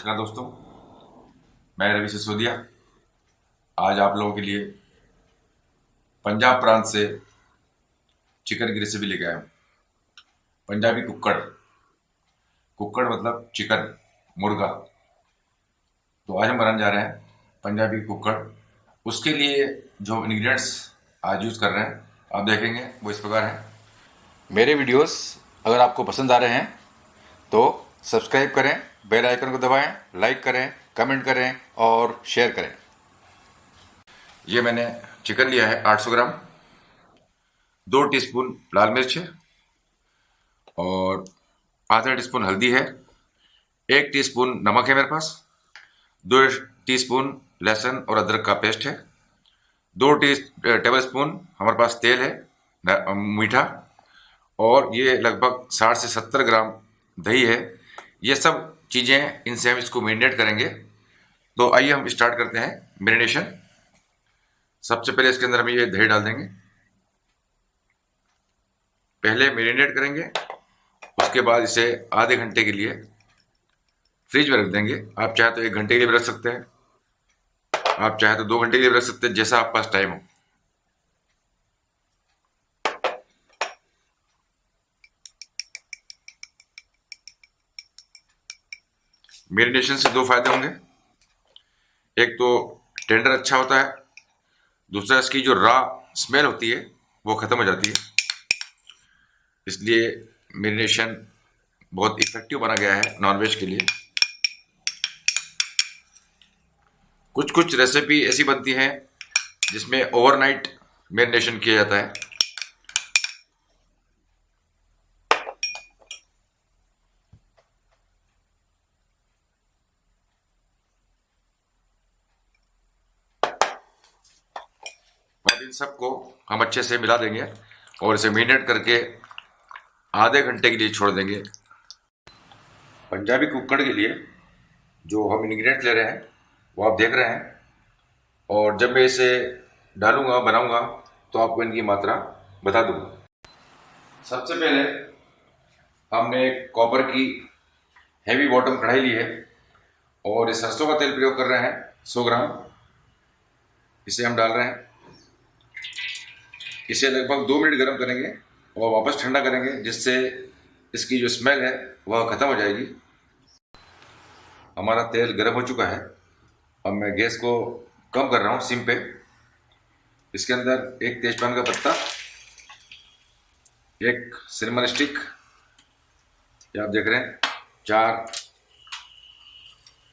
नमस्कार दोस्तों, मैं रवि सिसोदिया आज आप लोगों के लिए पंजाब प्रांत से चिकन की रेसिपी लेके आया हूँ। पंजाबी कुक्कड़। कुक्कड़ मतलब चिकन, मुर्गा। तो आज हम बनाने जा रहे हैं पंजाबी कुक्कड़। उसके लिए जो इंग्रेडिएंट्स आज यूज़ कर रहे हैं आप देखेंगे वो इस प्रकार हैं। मेरे वीडियोस अगर आपको पसंद आ रहे हैं तो सब्सक्राइब करें, बेल आइकन को दबाएं, लाइक करें, कमेंट करें और शेयर करें। ये मैंने चिकन लिया है 800 ग्राम, 2 टीस्पून लाल मिर्च है और आधा टीस्पून हल्दी है, 1 टीस्पून नमक है मेरे पास, 2 टीस्पून लहसुन और अदरक का पेस्ट है, 2 टेबल स्पून हमारे पास तेल है मीठा, और ये लगभग 60 से 70 ग्राम दही है। ये सब चीज़ें, इनसे हम इसको मैरिनेट करेंगे। तो आइए हम स्टार्ट करते हैं मैरिनेशन। सबसे पहले इसके अंदर हम ये दही डाल देंगे, पहले मैरिनेट करेंगे, उसके बाद इसे आधे घंटे के लिए फ्रिज में रख देंगे। आप चाहे तो 1 घंटे के लिए भी रख सकते हैं, आप चाहे तो 2 घंटे के लिए भी रख सकते हैं, जैसा आपके पास टाइम हो। मैरिनेशन से 2 फायदे होंगे, एक तो टेंडर अच्छा होता है, दूसरा इसकी जो रॉ स्मेल होती है वो खत्म हो जाती है। इसलिए मैरिनेशन बहुत इफेक्टिव बना गया है नॉनवेज के लिए। कुछ कुछ रेसिपी ऐसी बनती हैं जिसमें ओवरनाइट मैरिनेशन किया जाता है। अब इन सबको हम अच्छे से मिला देंगे और इसे मैरिनेट करके आधे घंटे के लिए छोड़ देंगे। पंजाबी कुक्कड़ के लिए जो हम इंग्रेडिएंट ले रहे हैं वो आप देख रहे हैं, और जब मैं इसे डालूंगा, बनाऊंगा, तो आपको इनकी मात्रा बता दूंगा। सबसे पहले हमने एक कॉपर की हैवी बॉटम कढ़ाई ली है और इस सरसों का तेल प्रयोग कर रहे हैं 100 ग्राम। इसे हम डाल रहे हैं, इसे लगभग 2 मिनट गर्म करेंगे और वापस ठंडा करेंगे, जिससे इसकी जो स्मेल है वह खत्म हो जाएगी। हमारा तेल गर्म हो चुका है, अब मैं गैस को कम कर रहा हूँ, सिम पे। इसके अंदर 1 तेजपान का पत्ता, 1 सिनेमन स्टिक, ये आप देख रहे हैं, 4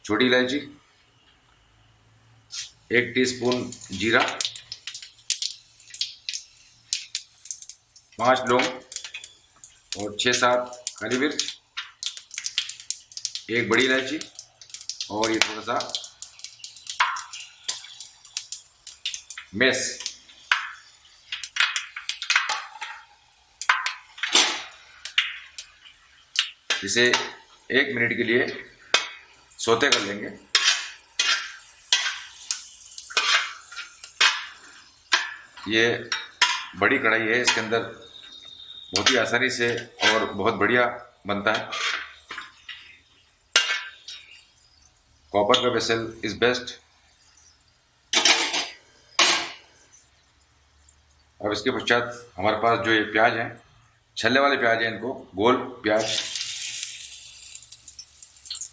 छोटी इलायची, 1 टीस्पून जीरा, 5 लौंग और 6-7 काली मिर्च, 1 बड़ी इलायची, और ये थोड़ा सा मेस। इसे 1 मिनट के लिए सौते कर लेंगे। ये बड़ी कढ़ाई है, इसके अंदर बहुत ही आसानी से और बहुत बढ़िया बनता है। कॉपर का वेसल इज बेस्ट। अब इसके पश्चात हमारे पास जो ये प्याज हैं, छल्ले वाले प्याज हैं, इनको गोल प्याज,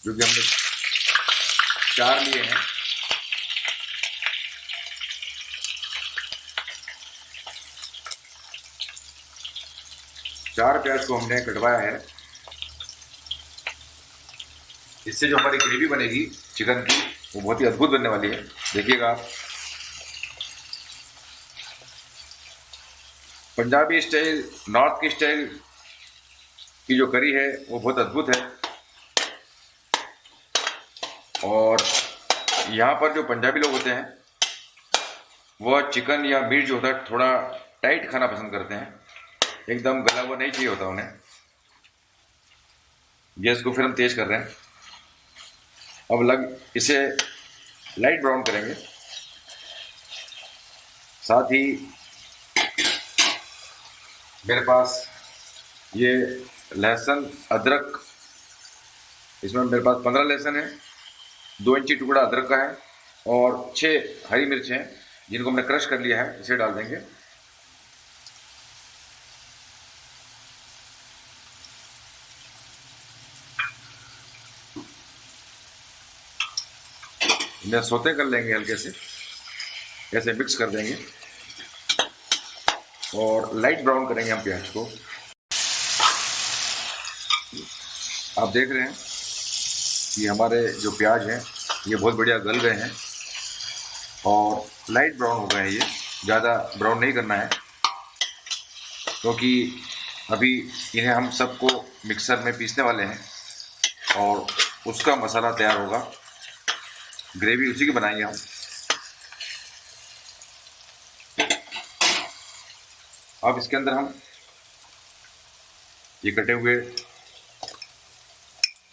जो कि हमने 4 लिए हैं। चार प्याज को हमने कटवाया है। इससे जो हमारी ग्रेवी बनेगी चिकन की वो बहुत ही अद्भुत बनने वाली है, देखिएगा आप। पंजाबी स्टाइल, नॉर्थ की स्टाइल की जो करी है वो बहुत अद्भुत है। और यहाँ पर जो पंजाबी लोग होते हैं वह चिकन या मीट जो होता है थोड़ा टाइट खाना पसंद करते हैं, एकदम गला हुआ नहीं चाहिए होता उन्हें। गैस को फिर हम तेज कर रहे हैं। अब इसे लाइट ब्राउन करेंगे। साथ ही मेरे पास ये लहसुन अदरक, इसमें मेरे पास 15 लहसुन है, 2 इंची टुकड़ा अदरक का है और 6 हरी मिर्च हैं जिनको हमने क्रश कर लिया है, इसे डाल देंगे। इन्हें सौते कर लेंगे हल्के से, ऐसे मिक्स कर देंगे और लाइट ब्राउन करेंगे हम प्याज को। आप देख रहे हैं कि हमारे जो प्याज हैं ये बहुत बढ़िया गल गए हैं और लाइट ब्राउन हो गए हैं। ये ज़्यादा ब्राउन नहीं करना है क्योंकि अभी इन्हें हम सबको मिक्सर में पीसने वाले हैं और उसका मसाला तैयार होगा, ग्रेवी उसी की बनाएंगे हम। अब इसके अंदर हम ये कटे हुए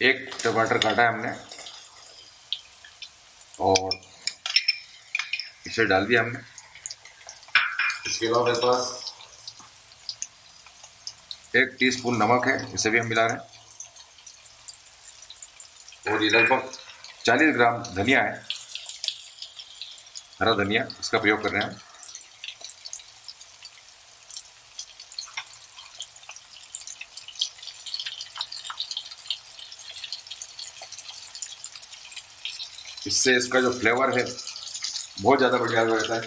1 टमाटर काटा है हमने और इसे डाल दिया हमने। इसके अलावा मेरे पास 1 टीस्पून नमक है, इसे भी हम मिला रहे हैं। और ये लगभग 40 ग्राम धनिया है, हरा धनिया, इसका प्रयोग कर रहे हैं। इससे इसका जो फ्लेवर है बहुत ज़्यादा बढ़िया रहता है।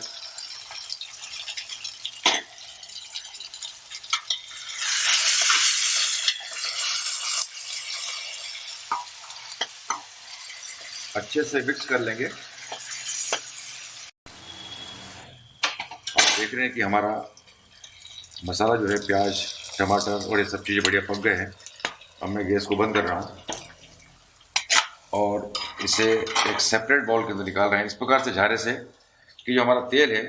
अच्छे से मिक्स कर लेंगे। आप देख रहे हैं कि हमारा मसाला जो है, प्याज टमाटर और ये सब चीज़ें बढ़िया पक गए हैं। अब मैं गैस को बंद कर रहा हूँ और इसे एक सेपरेट बाउल के अंदर निकाल रहे हैं, इस प्रकार से झारे से कि जो हमारा तेल है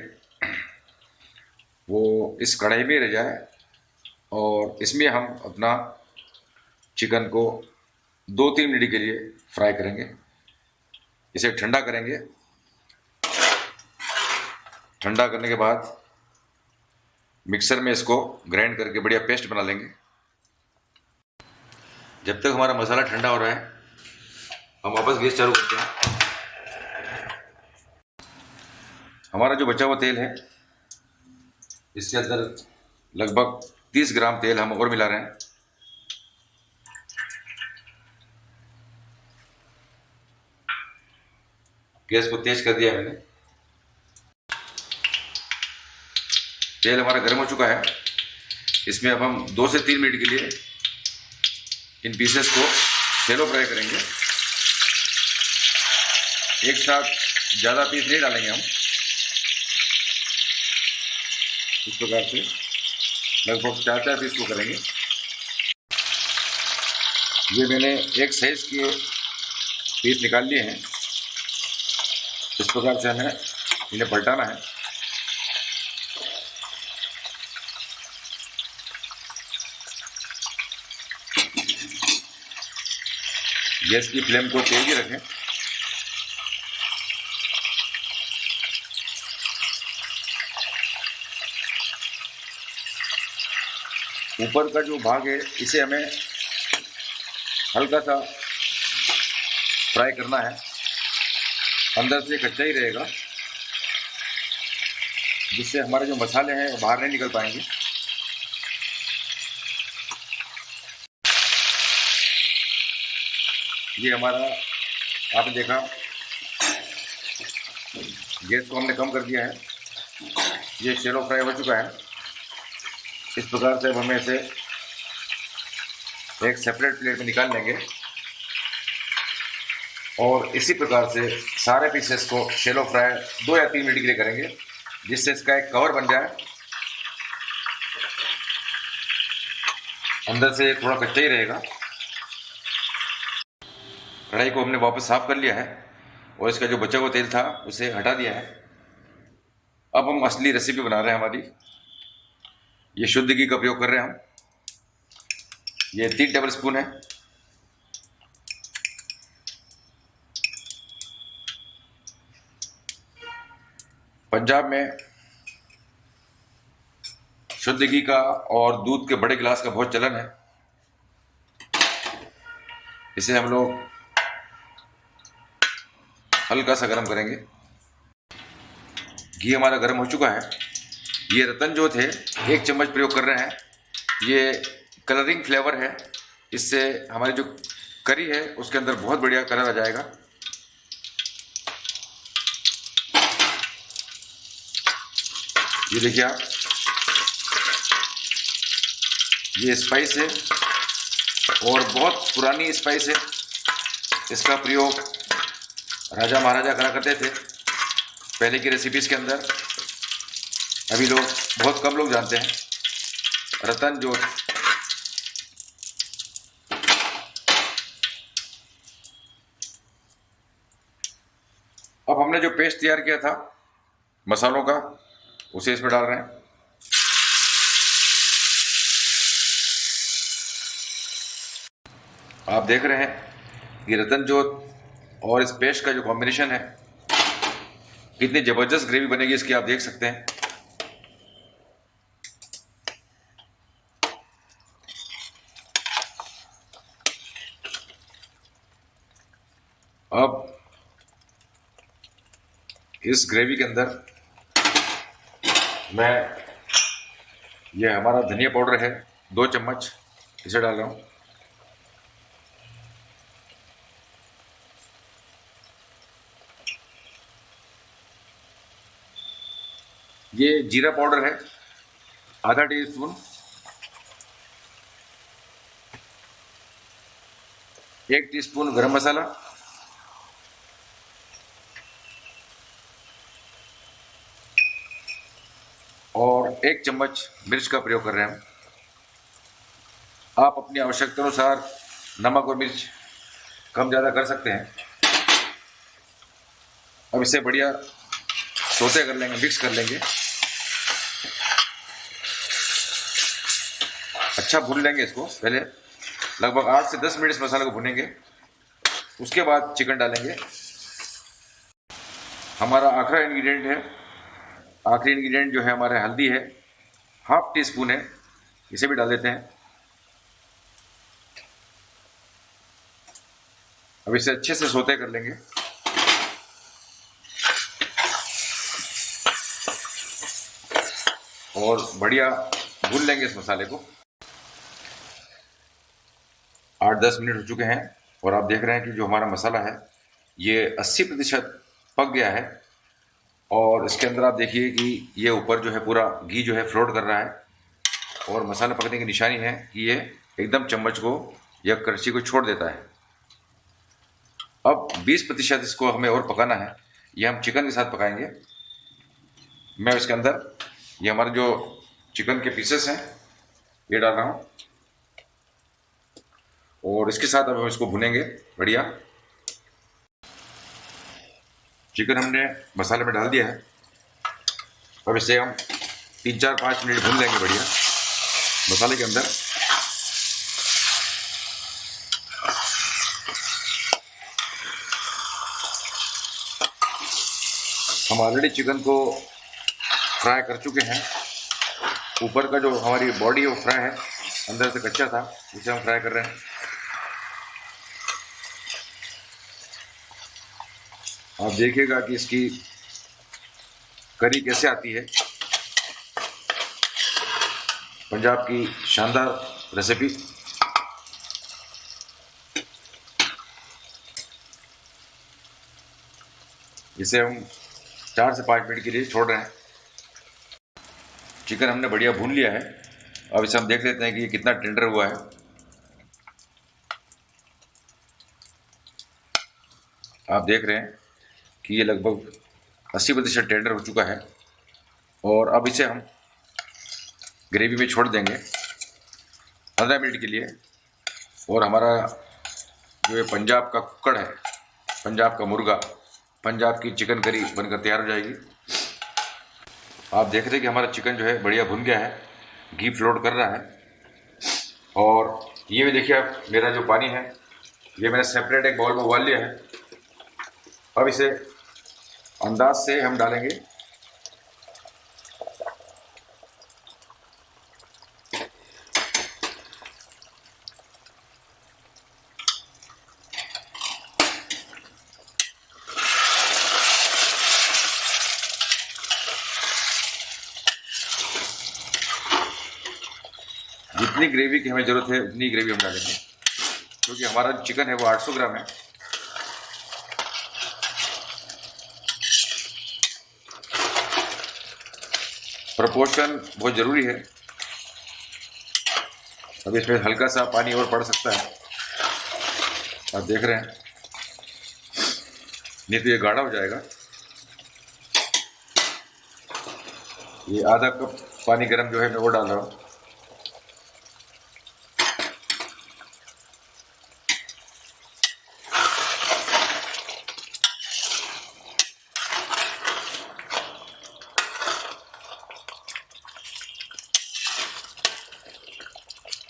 वो इस कढ़ाई में रह जाए और इसमें हम अपना चिकन को 2-3 मिनट के लिए फ्राई करेंगे। इसे ठंडा करेंगे। ठंडा करने के बाद मिक्सर में इसको ग्राइंड करके बढ़िया पेस्ट बना लेंगे। जब तक हमारा मसाला ठंडा हो रहा है हम वापस गैस चालू करते हैं। हमारा जो बचा हुआ तेल है इसके अंदर लगभग 30 ग्राम तेल हम और मिला रहे हैं। गैस को तेज कर दिया मैंने। तेल हमारा गर्म हो चुका है। इसमें अब हम 2 से 3 मिनट के लिए इन पीसेस को शैलो फ्राई करेंगे। एक साथ ज़्यादा पीस नहीं डालेंगे हम, इस प्रकार से लगभग 4-4 पीस को करेंगे। ये मैंने एक साइज के पीस निकाल लिए हैं। इस प्रकार से हमें इन्हें पलटाना है। गैस की फ्लेम को तेज ही रखें। ऊपर का जो भाग है इसे हमें हल्का सा फ्राई करना है, अंदर से कच्चा ही रहेगा, जिससे हमारे जो मसाले हैं वो बाहर नहीं निकल पाएंगे। ये हमारा, आपने देखा, गैस को हमने कम कर दिया है। ये शैलो फ्राई हो चुका है। इस प्रकार से अब हमें इसे एक सेपरेट प्लेट में निकाल लेंगे और इसी प्रकार से सारे पीसेस को शैलो फ्राई 2 या 3 मिनट के लिए करेंगे, जिससे इसका एक कवर बन जाए। अंदर से थोड़ा कच्चा ही रहेगा। कढ़ाई को हमने वापस साफ कर लिया है और इसका जो बचा हुआ तेल था उसे हटा दिया है। अब हम असली रेसिपी बना रहे हैं हमारी। ये शुद्ध घी का प्रयोग कर रहे हैं हम। ये 3 टेबल स्पून है। पंजाब में शुद्ध घी का और दूध के बड़े गिलास का बहुत चलन है। इसे हम लोग हल्का सा गर्म करेंगे। घी हमारा गर्म हो चुका है। ये रतन जो थे 1 चम्मच प्रयोग कर रहे हैं। ये कलरिंग फ्लेवर है, इससे हमारी जो करी है उसके अंदर बहुत बढ़िया कलर आ जाएगा। ये देखिए आप, ये स्पाइस है और बहुत पुरानी स्पाइस है। इसका प्रयोग राजा महाराजा करा करते थे पहले की रेसिपीज के अंदर। अभी लोग, बहुत कम लोग जानते हैं रतन जो। अब हमने जो पेस्ट तैयार किया था मसालों का, उसे इसमें डाल रहे हैं। आप देख रहे हैं ये रतन जोत और इस पेस्ट का जो कॉम्बिनेशन है, कितनी जबरदस्त ग्रेवी बनेगी इसकी, आप देख सकते हैं। अब इस ग्रेवी के अंदर मैं, ये हमारा धनिया पाउडर है 2 चम्मच, इसे डाल रहा हूँ। ये जीरा पाउडर है आधा टीस्पून। 1 टीस्पून गरम मसाला, और 1 चम्मच मिर्च का प्रयोग कर रहे हैं। आप अपनी आवश्यकता अनुसार नमक और मिर्च कम ज़्यादा कर सकते हैं। अब इसे बढ़िया सौते कर लेंगे, मिक्स कर लेंगे, अच्छा भून लेंगे इसको। पहले लगभग 8 से 10 मिनट इस मसाले को भूनेंगे, उसके बाद चिकन डालेंगे। हमारा आखिरी इंग्रेडिएंट है, आखिरी इंग्रेडिएंट जो है हमारे हल्दी है, 1/2 टीस्पून है, इसे भी डाल देते हैं। अब इसे अच्छे से सौते कर लेंगे। और बढ़िया भून लेंगे इस मसाले को। 8-10 मिनट हो चुके हैं और आप देख रहे हैं कि जो हमारा मसाला है ये 80% पक गया है। और इसके अंदर आप देखिए कि ये ऊपर जो है पूरा घी जो है फ्लोट कर रहा है। और मसाला पकने की निशानी है कि ये एकदम चम्मच को या करछी को छोड़ देता है। अब 20% इसको हमें और पकाना है। ये हम चिकन के साथ पकाएंगे। मैं इसके अंदर ये हमारे जो चिकन के पीसेस हैं ये डाल रहा हूँ और इसके साथ अब हम इसको भुनेंगे बढ़िया। चिकन हमने मसाले में डाल दिया है। अब इसे हम 3-4-5 मिनट भून लेंगे बढ़िया मसाले के अंदर। हम ऑलरेडी चिकन को फ्राई कर चुके हैं। ऊपर का जो हमारी बॉडी है वो फ्राई है, अंदर से कच्चा था, इसे हम फ्राई कर रहे हैं। आप देखिएगा कि इसकी करी कैसे आती है। पंजाब की शानदार रेसिपी। इसे हम 4 से 5 मिनट के लिए छोड़ रहे हैं। चिकन हमने बढ़िया भून लिया है। अब इसे हम देख लेते हैं कि ये कितना टेंडर हुआ है। आप देख रहे हैं कि ये लगभग 80% टेंडर हो चुका है। और अब इसे हम ग्रेवी में छोड़ देंगे 15 मिनट के लिए। और हमारा जो ये पंजाब का कुक्कड़ है, पंजाब का मुर्गा, पंजाब की चिकन करी बनकर तैयार हो जाएगी। आप देख रहे हैं कि हमारा चिकन जो है बढ़िया भुन गया है, घी फ्लोट कर रहा है। और ये भी देखिए आप, मेरा जो पानी है ये मैंने सेपरेट एक बाउल में उबाल लिया है। अब इसे अंदाज से हम डालेंगे। जितनी ग्रेवी की हमें ज़रूरत है उतनी ग्रेवी हम डालेंगे, क्योंकि हमारा चिकन है वो 800 ग्राम है। प्रोपोर्शन बहुत ज़रूरी है। अब इसमें हल्का सा पानी और पड़ सकता है, आप देख रहे हैं, नहीं तो ये गाढ़ा हो जाएगा। ये आधा कप पानी गर्म जो है मैं वो डाल रहा हूँ।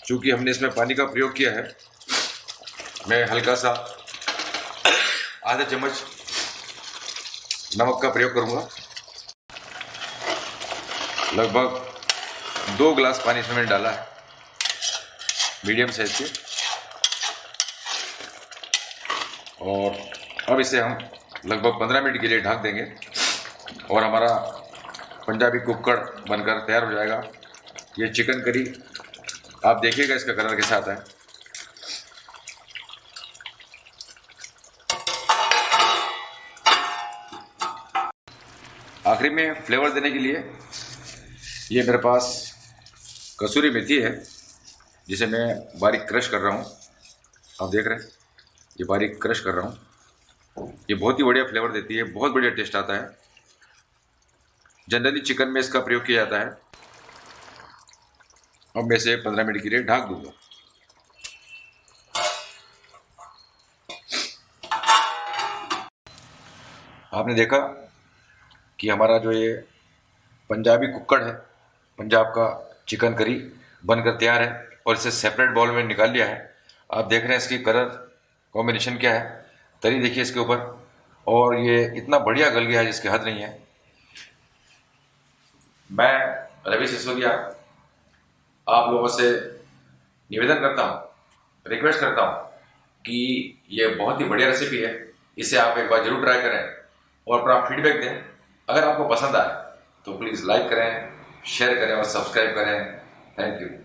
चूँकि हमने इसमें पानी का प्रयोग किया है, मैं हल्का सा आधा चम्मच नमक का प्रयोग करूँगा। लगभग 2 गिलास पानी इसमें मैंने डाला है, मीडियम साइज के। और अब इसे हम लगभग 15 मिनट के लिए ढक देंगे और हमारा पंजाबी कुक्कड़ बनकर तैयार हो जाएगा। ये चिकन करी आप देखिएगा इसका कलर कैसा आता है। आखिरी में फ्लेवर देने के लिए ये मेरे पास कसूरी मेथी है, जिसे मैं बारीक क्रश कर रहा हूँ। आप देख रहे हैं, ये बारीक क्रश कर रहा हूँ। ये बहुत ही बढ़िया फ्लेवर देती है, बहुत बढ़िया टेस्ट आता है। जनरली चिकन में इसका प्रयोग किया जाता है। अब मैं इसे 15 मिनट के लिए ढक दूंगा। आपने देखा कि हमारा जो ये पंजाबी कुक्कड़ है, पंजाब का चिकन करी बनकर तैयार है और इसे सेपरेट बाउल में निकाल लिया है। आप देख रहे हैं इसकी कलर कॉम्बिनेशन क्या है, तरी देखिए इसके ऊपर, और ये इतना बढ़िया गल गया है जिसकी हद नहीं है। मैं रवि सिसोदिया आप लोगों से निवेदन करता हूँ, रिक्वेस्ट करता हूँ कि ये बहुत ही बढ़िया रेसिपी है, इसे आप एक बार जरूर ट्राई करें और अपना फीडबैक दें। अगर आपको पसंद आए तो प्लीज़ लाइक करें, शेयर करें और सब्सक्राइब करें। Thank you.